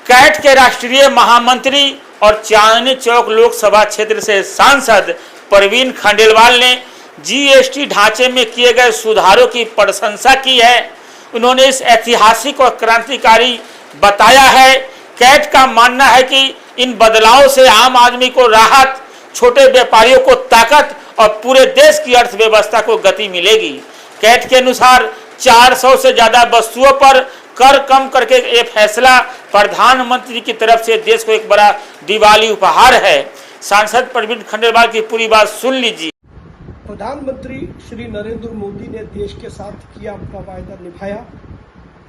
Cat के राष्ट्रीय महामंत्री और चांदनी चौक लोकसभा क्षेत्र से सांसद प्रवीण खंडेलवाल ने जीएसटी ढांचे में किए गए सुधारों की प्रशंसा की है। उन्होंने इस ऐतिहासिक और क्रांतिकारी बताया है। कैट का मानना है कि इन बदलावों से आम आदमी को राहत, छोटे व्यापारियों को ताकत और पूरे देश की अर्थव्यवस्था को गति मिलेगी। कैट के अनुसार 400 से ज्यादा वस्तुओं पर कर कम करके ये फैसला प्रधानमंत्री की तरफ से देश को एक बड़ा दिवाली उपहार है। सांसद प्रवीण खंडेलवाल की पूरी बात सुन लीजिए। प्रधानमंत्री श्री नरेंद्र मोदी ने देश के साथ किया अपना वायदा निभाया।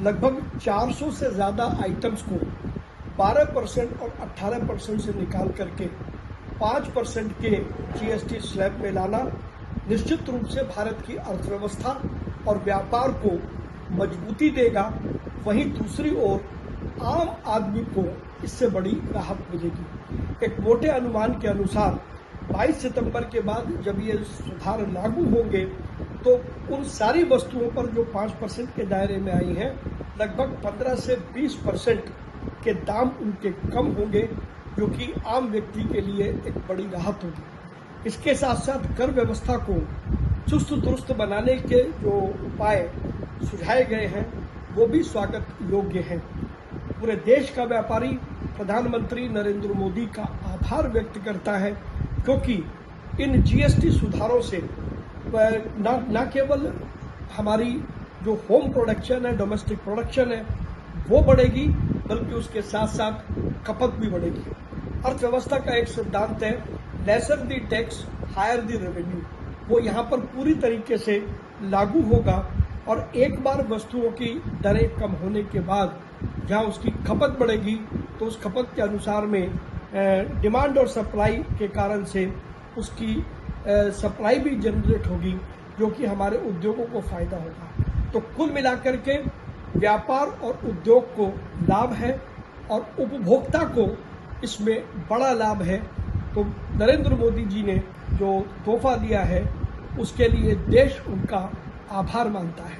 लगभग 400 से ज़्यादा आइटम्स को 12% और 18% से निकाल करके 5% के जीएसटी स्लैब में लाना निश्चित रूप से भारत की अर्थव्यवस्था और व्यापार को मजबूती देगा। वहीं दूसरी ओर आम आदमी को इससे बड़ी राहत मिलेगी। एक मोटे अनुमान के अनुसार 22 सितंबर के बाद जब ये सुधार लागू होंगे तो उन सारी वस्तुओं पर जो 5% के दायरे में आई हैं, लगभग 15 से 20% के दाम उनके कम होंगे, जो कि आम व्यक्ति के लिए एक बड़ी राहत होगी। इसके साथ साथ कर व्यवस्था को चुस्त दुरुस्त बनाने के जो उपाय सुझाए गए हैं वो भी स्वागत योग्य हैं। पूरे देश का व्यापारी प्रधानमंत्री नरेंद्र मोदी का आभार व्यक्त करता है, क्योंकि इन जीएसटी सुधारों से न केवल हमारी जो होम प्रोडक्शन है, डोमेस्टिक प्रोडक्शन है, वो बढ़ेगी, बल्कि उसके साथ साथ खपत भी बढ़ेगी। अर्थव्यवस्था का एक सिद्धांत है, lesser the tax higher the revenue. वो यहाँ पर पूरी तरीके से लागू होगा और एक बार वस्तुओं की दरें कम होने के बाद जहाँ उसकी खपत बढ़ेगी तो उस खपत के अनुसार में डिमांड और सप्लाई के कारण से उसकी सप्लाई भी जनरेट होगी, जो कि हमारे उद्योगों को फायदा होगा। तो कुल मिलाकर के व्यापार और उद्योग को लाभ है और उपभोक्ता को इसमें बड़ा लाभ है। तो नरेंद्र मोदी जी ने जो तोहफा दिया है उसके लिए देश उनका आभार मानता है।